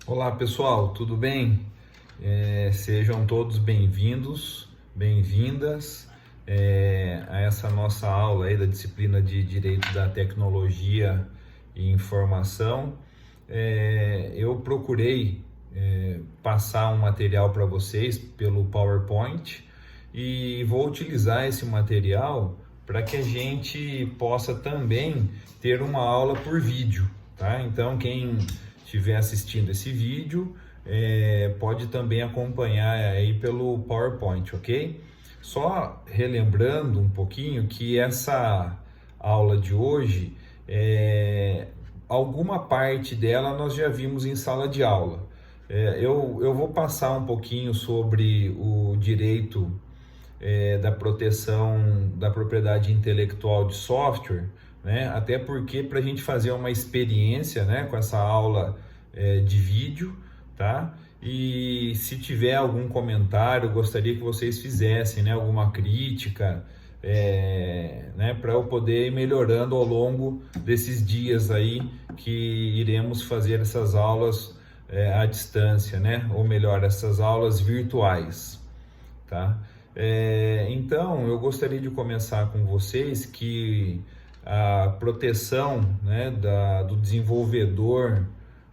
Olá pessoal, tudo bem? Sejam todos bem-vindos, bem-vindas a essa nossa aula aí da disciplina de Direito da Tecnologia e Informação. Eu procurei passar um material para vocês pelo PowerPoint e vou utilizar esse material para que a gente possa também ter uma aula por vídeo, tá? Então, quem estiver assistindo esse vídeo pode também acompanhar aí pelo PowerPoint, ok? Só relembrando um pouquinho que essa aula de hoje, alguma parte dela nós já vimos em sala de aula. Eu vou passar um pouquinho sobre o direito da proteção da propriedade intelectual de software, né? Até porque para a gente fazer uma experiência, né, com essa aula de vídeo, tá? E se tiver algum comentário, gostaria que vocês fizessem, né, alguma crítica, né, para eu poder ir melhorando ao longo desses dias aí que iremos fazer essas aulas à distância, né? Ou melhor, essas aulas virtuais, tá? Então, eu gostaria de começar com vocês que a proteção, né, do desenvolvedor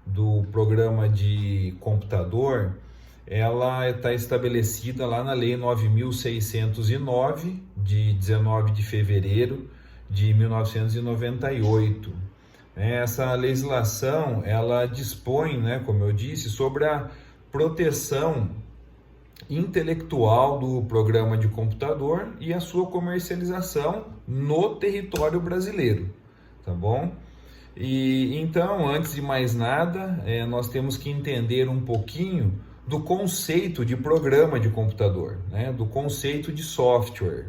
do programa de computador, ela está estabelecida lá na Lei 9.609, de 19 de fevereiro de 1998. Essa legislação, ela dispõe, né, como eu disse, sobre a proteção intelectual do programa de computador e a sua comercialização no território brasileiro, tá bom? E então, antes de mais nada, nós temos que entender um pouquinho do conceito de programa de computador, né? Do conceito de software,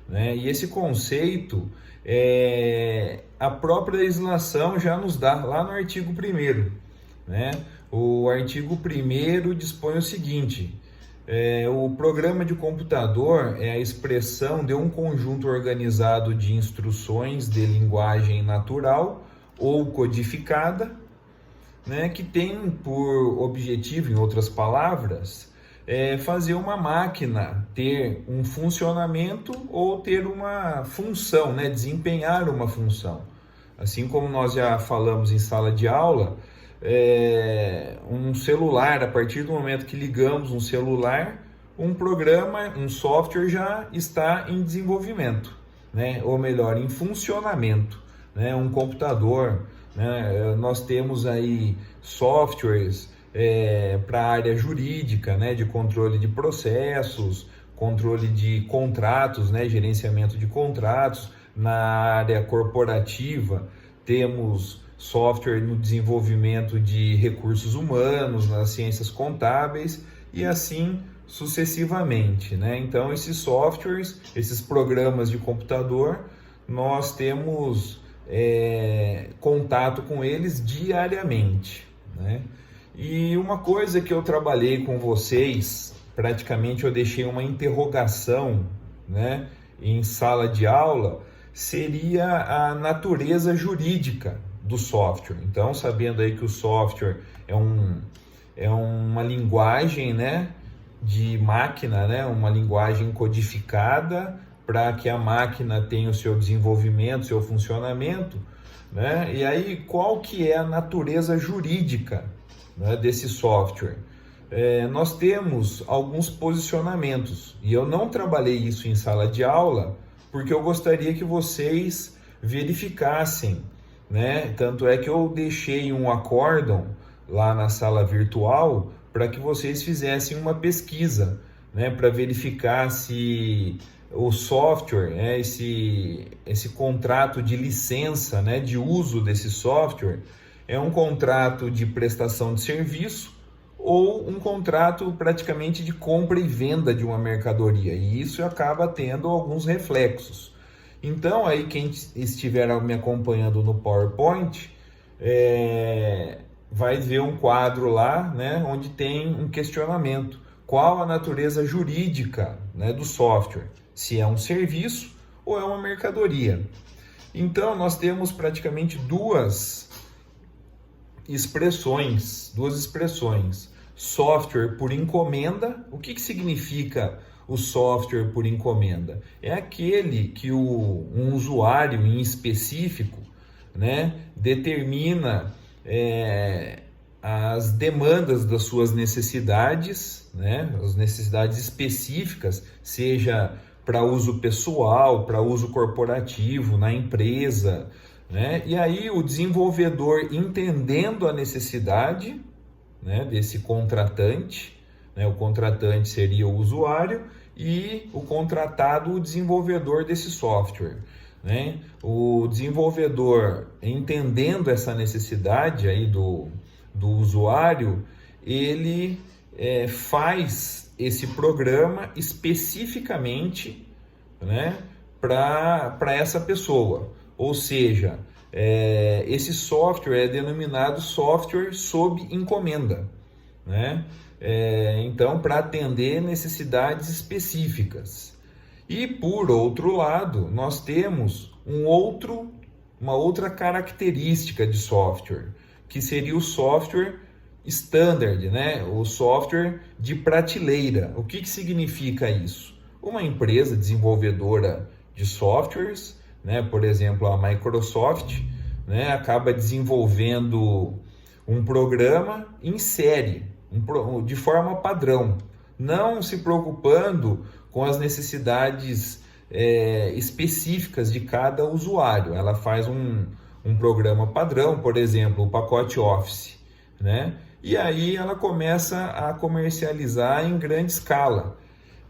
né? E esse conceito, a própria legislação já nos dá lá no artigo 1º, né? O artigo 1º dispõe o seguinte: o programa de computador é a expressão de um conjunto organizado de instruções de linguagem natural ou codificada, né, que tem por objetivo, em outras palavras, fazer uma máquina ter um funcionamento ou ter uma função, né, desempenhar uma função. Assim como nós já falamos em sala de aula, um celular, a partir do momento que ligamos um celular, um programa, um software já está em desenvolvimento, né? Ou melhor, em funcionamento, né? Um computador, né? Nós temos aí softwares para a área jurídica, né? De controle de processos, controle de contratos, né? Gerenciamento de contratos. Na área corporativa, temos software no desenvolvimento de recursos humanos, nas ciências contábeis e assim sucessivamente, né? Então, esses softwares, esses programas de computador, nós temos contato com eles diariamente, né? E uma coisa que eu trabalhei com vocês, praticamente eu deixei uma interrogação, né, em sala de aula, seria a natureza jurídica do software. Então, sabendo aí que o software é uma linguagem, né, de máquina, né, uma linguagem codificada para que a máquina tenha o seu desenvolvimento, seu funcionamento, né? E aí, qual que é a natureza jurídica, né, desse software? Nós temos alguns posicionamentos, e eu não trabalhei isso em sala de aula, porque eu gostaria que vocês verificassem, né? Tanto é que eu deixei um acórdão lá na sala virtual para que vocês fizessem uma pesquisa, né? Para verificar se o software, né? Esse contrato de licença, né? De uso desse software é um contrato de prestação de serviço ou um contrato praticamente de compra e venda de uma mercadoria, e isso acaba tendo alguns reflexos. Então, aí quem estiver me acompanhando no PowerPoint vai ver um quadro lá, né, onde tem um questionamento: qual a natureza jurídica, né, do software? Se é um serviço ou é uma mercadoria? Então, nós temos praticamente duas duas expressões. Software por encomenda. O que significa o software por encomenda? É aquele que um usuário em específico, né, determina as demandas das suas necessidades, né, as necessidades específicas, seja para uso pessoal, para uso corporativo, na empresa, né? E aí o desenvolvedor, entendendo a necessidade, né, desse contratante, né, o contratante seria o usuário e o contratado o desenvolvedor desse software, né? O desenvolvedor, entendendo essa necessidade aí do usuário, ele faz esse programa especificamente, né, para essa pessoa. Ou seja, esse software é denominado software sob encomenda, né? Então, para atender necessidades específicas. E, por outro lado, nós temos uma outra característica de software, que seria o software standard, né? O software de prateleira. O que significa isso? Uma empresa desenvolvedora de softwares, né? Por exemplo, a Microsoft, né, acaba desenvolvendo um programa em série, de forma padrão, não se preocupando com as necessidades específicas de cada usuário. Ela faz um programa padrão, por exemplo, o pacote Office, né? E aí ela começa a comercializar em grande escala.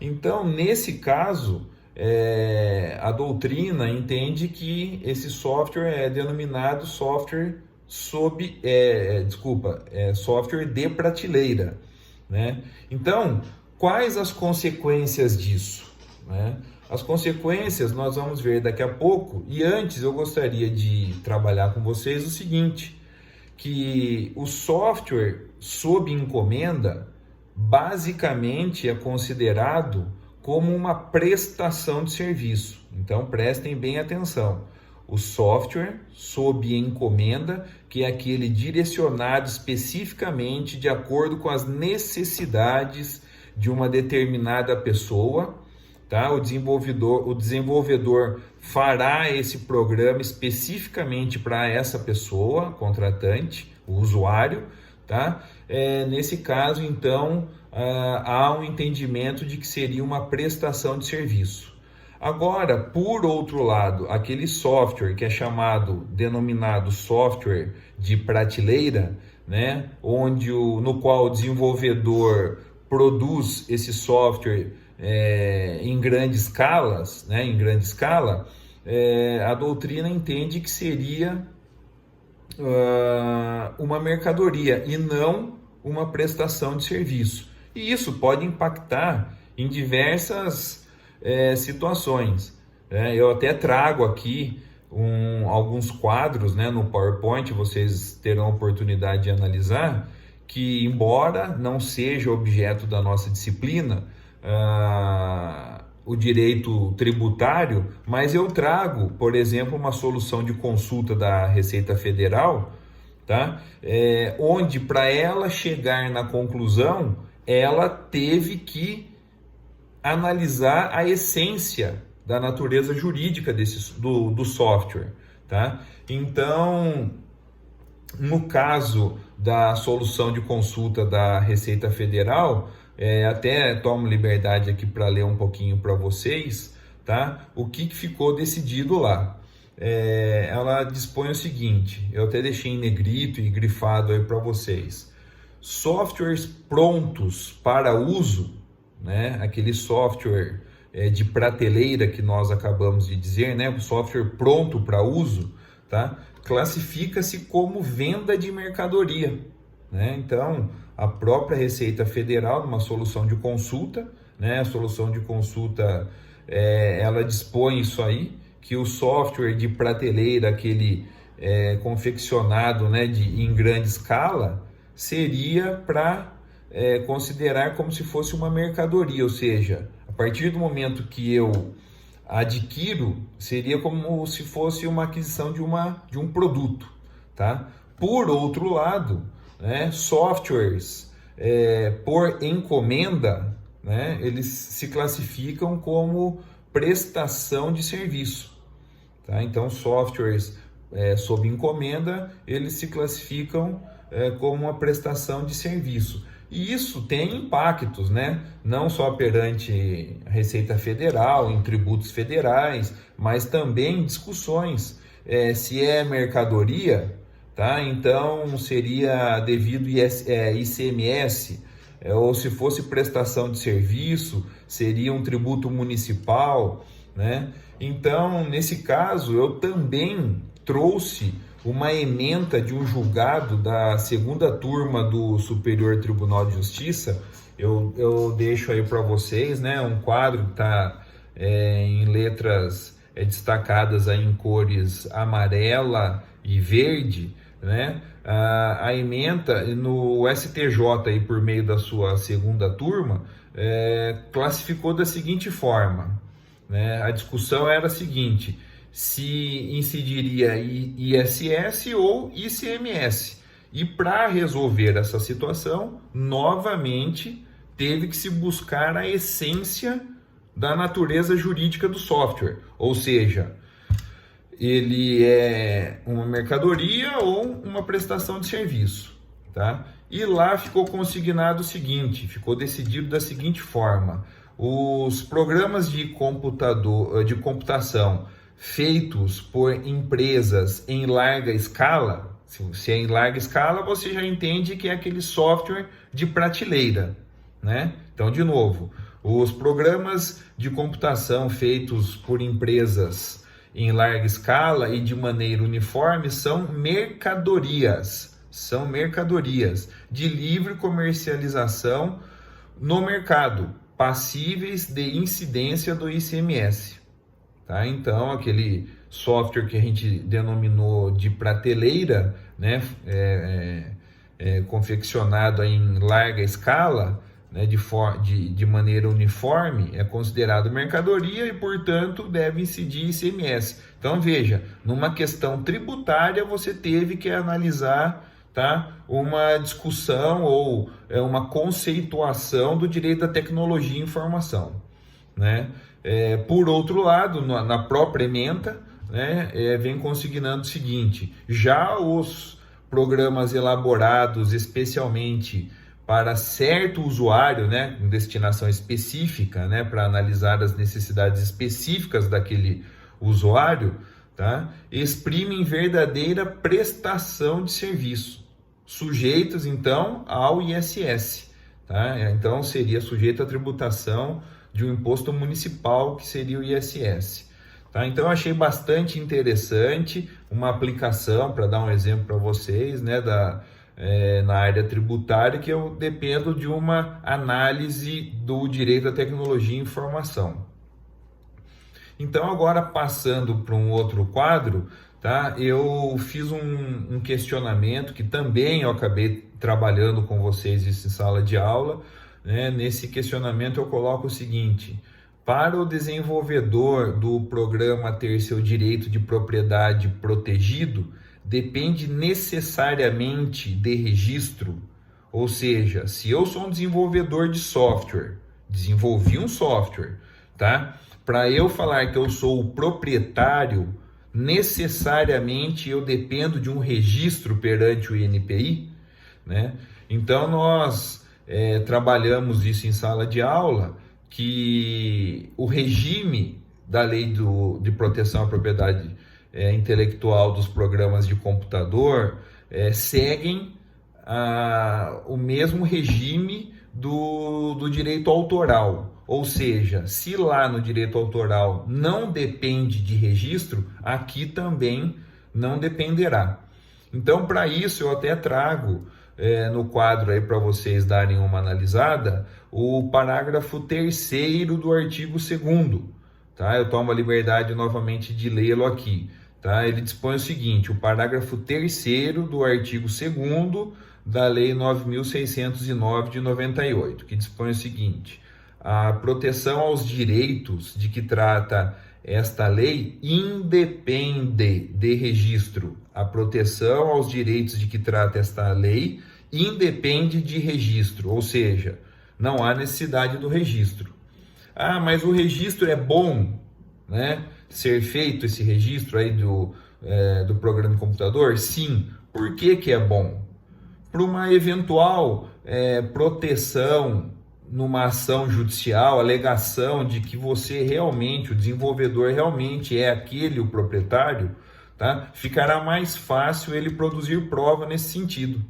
Então, nesse caso, a doutrina entende que esse software é denominado software software de prateleira, né? Então, quais as consequências disso, né? As consequências nós vamos ver daqui a pouco, e antes eu gostaria de trabalhar com vocês o seguinte, que o software sob encomenda basicamente é considerado como uma prestação de serviço. Então prestem bem atenção. O software sob encomenda, que é aquele direcionado especificamente de acordo com as necessidades de uma determinada pessoa, tá? O desenvolvedor fará esse programa especificamente para essa pessoa, contratante, o usuário, tá? Nesse caso, então, há um entendimento de que seria uma prestação de serviço. Agora, por outro lado, aquele software que é denominado software de prateleira, né, no qual o desenvolvedor produz esse software em grande escala, a doutrina entende que seria uma mercadoria e não uma prestação de serviço. E isso pode impactar em diversas situações. Eu até trago aqui alguns quadros, né, no PowerPoint, vocês terão a oportunidade de analisar, que embora não seja objeto da nossa disciplina, o direito tributário, mas eu trago, por exemplo, uma solução de consulta da Receita Federal, tá? Onde para ela chegar na conclusão, ela teve que analisar a essência da natureza jurídica do software, tá? Então, no caso da solução de consulta da Receita Federal, até tomo liberdade aqui para ler um pouquinho para vocês, tá? O que ficou decidido lá. Ela dispõe o seguinte, eu até deixei em negrito e grifado aí para vocês. Softwares prontos para uso, né? Aquele software de prateleira que nós acabamos de dizer, né? O software pronto para uso, tá? Classifica-se como venda de mercadoria, né? Então, a própria Receita Federal, numa solução de consulta, né? A solução de consulta, ela dispõe isso aí, que o software de prateleira, aquele confeccionado, né, em grande escala, seria para considerar como se fosse uma mercadoria, ou seja, a partir do momento que eu adquiro, seria como se fosse uma aquisição de um produto, tá? Por outro lado, né, softwares por encomenda, né, eles se classificam como prestação de serviço. Tá? Então, softwares sob encomenda, eles se classificam como uma prestação de serviço. E isso tem impactos, né? Não só perante a Receita Federal, em tributos federais, mas também discussões. Se é mercadoria, tá? Então seria devido ICMS, ou se fosse prestação de serviço, seria um tributo municipal, né? Então, nesse caso, eu também trouxe uma ementa de um julgado da segunda turma do Superior Tribunal de Justiça. Eu deixo aí para vocês, né, um quadro que está em letras destacadas aí em cores amarela e verde, né? A ementa no STJ, aí, por meio da sua segunda turma, classificou da seguinte forma, né? A discussão era a seguinte: se incidiria ISS ou ICMS. E para resolver essa situação, novamente teve que se buscar a essência da natureza jurídica do software, ou seja, ele é uma mercadoria ou uma prestação de serviço, tá? E lá ficou consignado o seguinte, ficou decidido da seguinte forma: os programas de computação feitos por empresas em larga escala, se é em larga escala, você já entende que é aquele software de prateleira, né? Então, de novo, os programas de computação feitos por empresas em larga escala e de maneira uniforme são mercadorias de livre comercialização no mercado, passíveis de incidência do ICMS. Tá? Então, aquele software que a gente denominou de prateleira, né, confeccionado em larga escala, né, de maneira uniforme, é considerado mercadoria e, portanto, deve incidir ICMS. Então, veja, numa questão tributária, você teve que analisar, tá, uma discussão ou uma conceituação do direito da tecnologia e informação, né? Por outro lado, na própria ementa, né, vem consignando o seguinte: já os programas elaborados especialmente para certo usuário, né, com destinação específica, né, para analisar as necessidades específicas daquele usuário, tá, exprimem verdadeira prestação de serviço, sujeitos então ao ISS, tá? Então seria sujeito à tributação de um imposto municipal, que seria o ISS. Tá? Então eu achei bastante interessante uma aplicação, para dar um exemplo para vocês, né, na área tributária, que eu dependo de uma análise do direito à tecnologia e informação. Então, agora passando para um outro quadro, tá? Eu fiz um questionamento que também eu acabei trabalhando com vocês isso em sala de aula, né? Nesse questionamento eu coloco o seguinte: para o desenvolvedor do programa ter seu direito de propriedade protegido, depende necessariamente de registro. Ou seja, se eu sou um desenvolvedor de software, desenvolvi um software, tá? Para eu falar que eu sou o proprietário, necessariamente eu dependo de um registro perante o INPI, né? Então nós trabalhamos isso em sala de aula, que o regime da lei de proteção à propriedade intelectual dos programas de computador seguem o mesmo regime do direito autoral. Ou seja, se lá no direito autoral não depende de registro, aqui também não dependerá. Então, para isso, eu até trago no quadro aí para vocês darem uma analisada, o parágrafo 3º do artigo 2º, tá? Eu tomo a liberdade novamente de lê-lo aqui, tá? Ele dispõe o seguinte: o parágrafo 3º do artigo 2º da Lei 9.609 de 98, que dispõe o seguinte: a proteção aos direitos de que trata esta lei independe de registro a proteção aos direitos de que trata esta lei independe de registro, ou seja, não há necessidade do registro. Ah, mas o registro é bom, né? Ser feito esse registro aí do programa de computador? Sim. Por que que é bom? Para uma eventual proteção numa ação judicial, alegação de que você realmente, o desenvolvedor realmente é aquele o proprietário, tá? Ficará mais fácil ele produzir prova nesse sentido,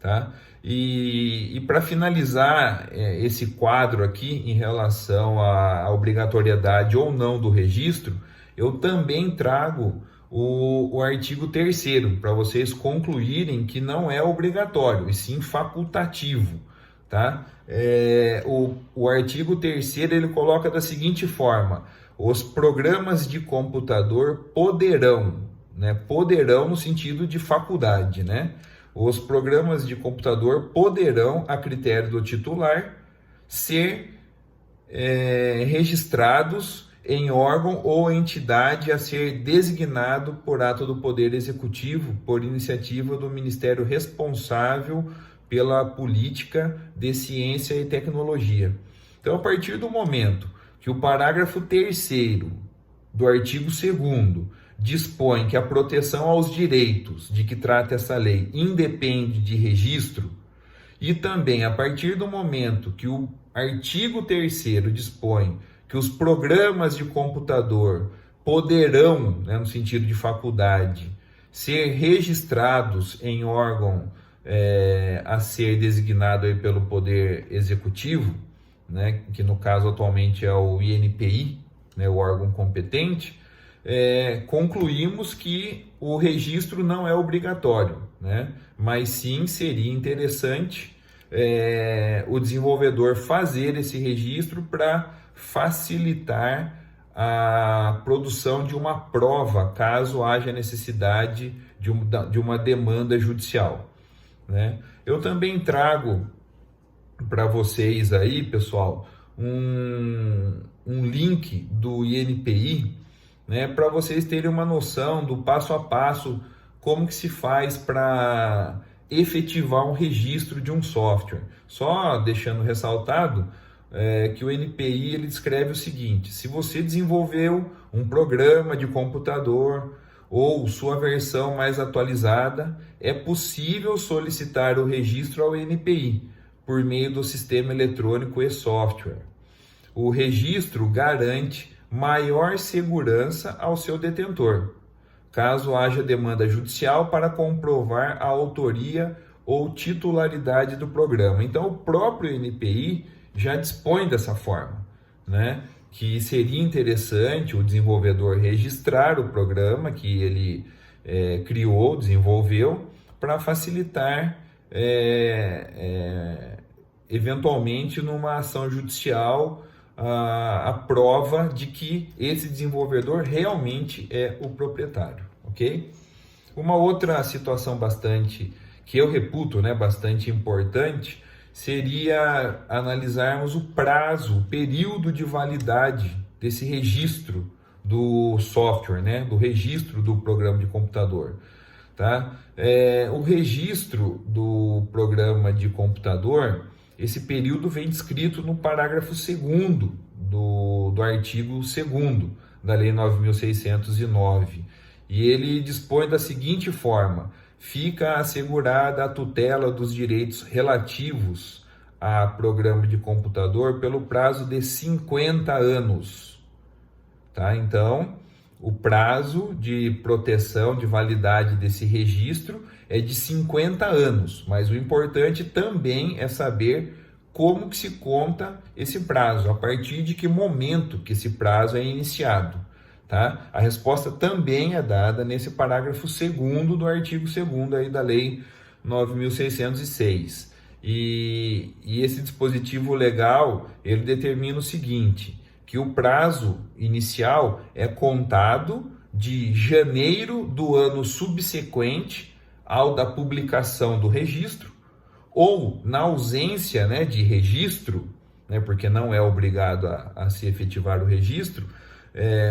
tá? E para finalizar esse quadro aqui em relação à obrigatoriedade ou não do registro, eu também trago o artigo 3º para vocês concluírem que não é obrigatório, e sim facultativo, tá? O artigo 3º ele coloca da seguinte forma: os programas de computador poderão, né? Poderão no sentido de faculdade, né? Os programas de computador poderão, a critério do titular, ser registrados em órgão ou entidade a ser designado por ato do Poder Executivo, por iniciativa do Ministério responsável pela política de ciência e tecnologia. Então, a partir do momento que o parágrafo 3º do artigo 2º dispõe que a proteção aos direitos de que trata essa lei independe de registro, e também a partir do momento que o artigo 3º dispõe que os programas de computador poderão, né, no sentido de faculdade, ser registrados em órgão a ser designado aí pelo Poder Executivo, né, que no caso atualmente é o INPI, né, o órgão competente, concluímos que o registro não é obrigatório, né, mas sim seria interessante o desenvolvedor fazer esse registro para facilitar a produção de uma prova, caso haja necessidade de uma demanda judicial, né? Eu também trago para vocês aí, pessoal, um link do INPI, né, para vocês terem uma noção do passo a passo, como que se faz para efetivar um registro de um software. Só deixando ressaltado que o NPI ele descreve o seguinte: se você desenvolveu um programa de computador ou sua versão mais atualizada, é possível solicitar o registro ao NPI por meio do sistema eletrônico e software. O registro garante maior segurança ao seu detentor, caso haja demanda judicial para comprovar a autoria ou titularidade do programa. Então, o próprio NPI já dispõe dessa forma, né? Que seria interessante o desenvolvedor registrar o programa que ele criou, desenvolveu, para facilitar eventualmente numa ação judicial a prova de que esse desenvolvedor realmente é o proprietário, ok? Uma outra situação que eu reputo, né, bastante importante, seria analisarmos o prazo, o período de validade desse registro do software, né, do registro do programa de computador, tá? O registro do programa de computador, esse período vem descrito no parágrafo 2º do artigo 2º da Lei 9.609, e ele dispõe da seguinte forma: fica assegurada a tutela dos direitos relativos a programa de computador pelo prazo de 50 anos. Tá? Então, o prazo de proteção, de validade desse registro é de 50 anos, mas o importante também é saber como que se conta esse prazo, a partir de que momento que esse prazo é iniciado. Tá? A resposta também é dada nesse parágrafo 2º do artigo 2º aí da Lei 9.606. E esse dispositivo legal, ele determina o seguinte: que o prazo inicial é contado de janeiro do ano subsequente ao da publicação do registro, ou na ausência, né, de registro, né, porque não é obrigado a se efetivar o registro,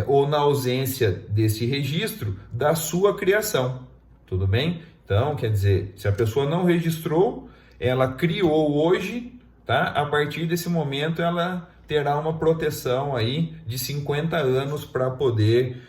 ou na ausência desse registro, da sua criação. tudo bem? Então, quer dizer, se a pessoa não registrou, ela criou hoje, tá? A partir desse momento ela terá uma proteção aí de 50 anos para poder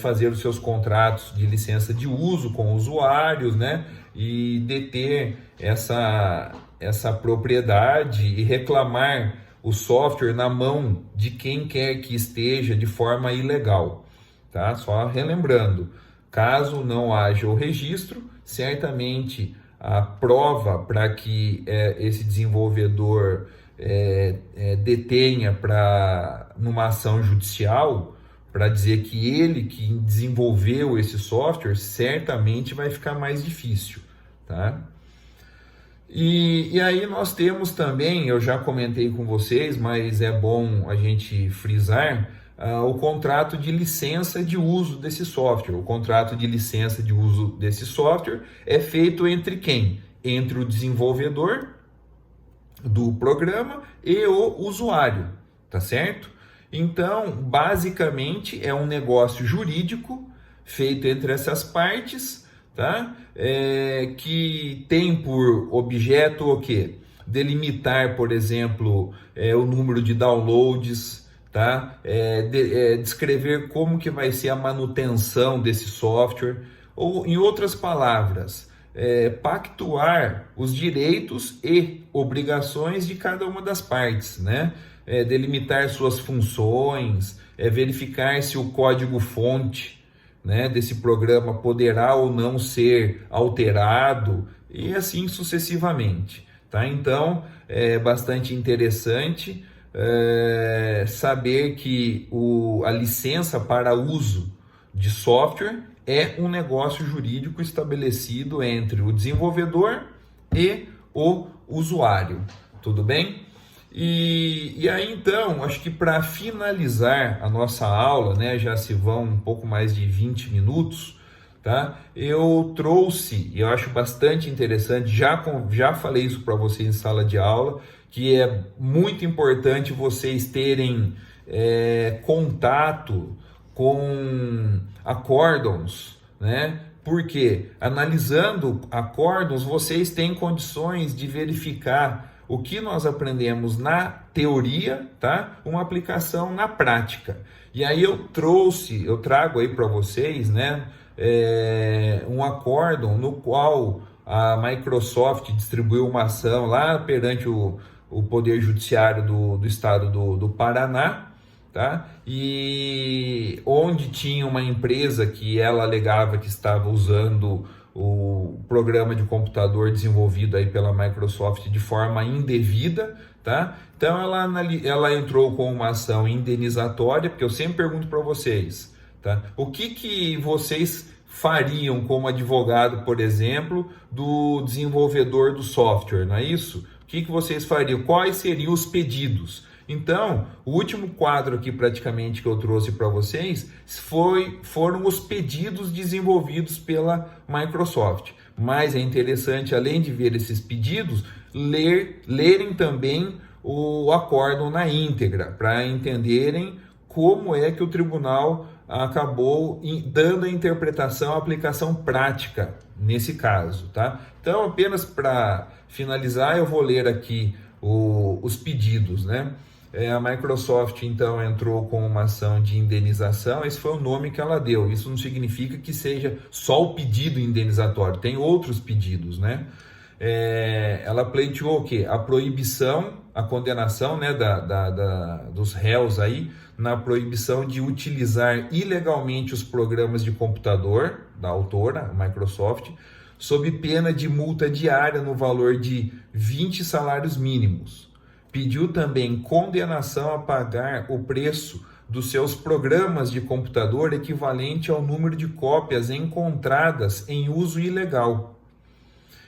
fazer os seus contratos de licença de uso com usuários, né? E deter essa propriedade e reclamar o software na mão de quem quer que esteja de forma ilegal, tá? Só relembrando, caso não haja o registro, certamente a prova para que esse desenvolvedor detenha numa ação judicial, para dizer que ele que desenvolveu esse software, certamente vai ficar mais difícil, tá? E aí nós temos também, eu já comentei com vocês, mas é bom a gente frisar, o contrato de licença de uso desse software. O contrato de licença de uso desse software é feito entre quem? Entre o desenvolvedor do programa e o usuário, tá certo? Então, basicamente, é um negócio jurídico feito entre essas partes, tá? Que tem por objeto o quê? Delimitar, por exemplo, o número de downloads, tá? Descrever como que vai ser a manutenção desse software, ou, em outras palavras, pactuar os direitos e obrigações de cada uma das partes, né? Delimitar suas funções, verificar se o código-fonte, né, desse programa poderá ou não ser alterado, e assim sucessivamente, tá? Então, é bastante interessante saber que a licença para uso de software é um negócio jurídico estabelecido entre o desenvolvedor e o usuário, tudo bem? E aí então, acho que para finalizar a nossa aula, né, já se vão um pouco mais de 20 minutos, tá? Eu trouxe, e eu acho bastante interessante, já falei isso para vocês em sala de aula, que é muito importante vocês terem contato com acórdons, né? Porque analisando acórdons, vocês têm condições de verificar o que nós aprendemos na teoria, tá? Uma aplicação na prática. E aí eu trago aí para vocês, né? Um acórdão no qual a Microsoft distribuiu uma ação lá perante o Poder Judiciário do Estado do Paraná, tá? E onde tinha uma empresa que ela alegava que estava usando o programa de computador desenvolvido aí pela Microsoft de forma indevida, tá? Então ela entrou com uma ação indenizatória, porque eu sempre pergunto para vocês, tá? O que vocês fariam como advogado, por exemplo, do desenvolvedor do software, não é isso? O que vocês fariam? Quais seriam os pedidos? Então, o último quadro aqui praticamente que eu trouxe para vocês foram os pedidos desenvolvidos pela Microsoft. Mas é interessante, além de ver esses pedidos, lerem também o acórdão na íntegra, para entenderem como é que o tribunal acabou dando a interpretação, a aplicação prática nesse caso, tá? Então, apenas para finalizar, eu vou ler aqui os pedidos, né? A Microsoft, então, entrou com uma ação de indenização, esse foi o nome que ela deu. Isso não significa que seja só o pedido indenizatório, tem outros pedidos, né? Ela pleiteou o quê? A proibição, a condenação, né, dos réus aí, na proibição de utilizar ilegalmente os programas de computador da autora, a Microsoft, sob pena de multa diária no valor de 20 salários mínimos. Pediu também condenação a pagar o preço dos seus programas de computador equivalente ao número de cópias encontradas em uso ilegal,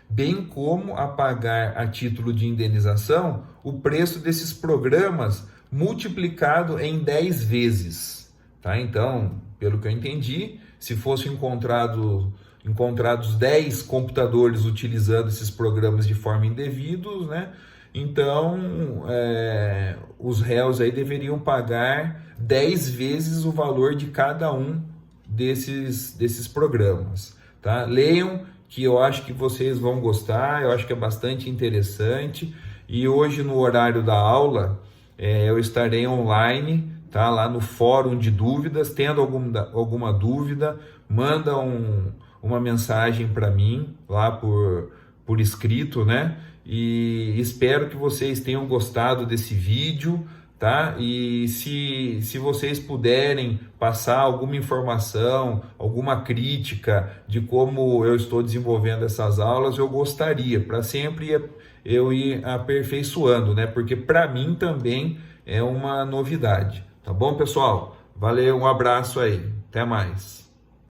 bem como a pagar a título de indenização o preço desses programas multiplicado em 10 vezes. Tá? Então, pelo que eu entendi, se fossem encontrados 10 computadores utilizando esses programas de forma indevida, né? Então, os réus aí deveriam pagar 10 vezes o valor de cada um desses programas, tá? Leiam, que eu acho que vocês vão gostar, eu acho que é bastante interessante. E hoje no horário da aula, eu estarei online, tá? Lá no fórum de dúvidas. Tendo alguma dúvida, manda uma mensagem para mim lá por escrito, né? E espero que vocês tenham gostado desse vídeo, tá? E se vocês puderem passar alguma informação, alguma crítica de como eu estou desenvolvendo essas aulas, eu gostaria, para sempre eu ir aperfeiçoando, né? Porque para mim também é uma novidade, tá bom, pessoal? Valeu, um abraço aí, até mais.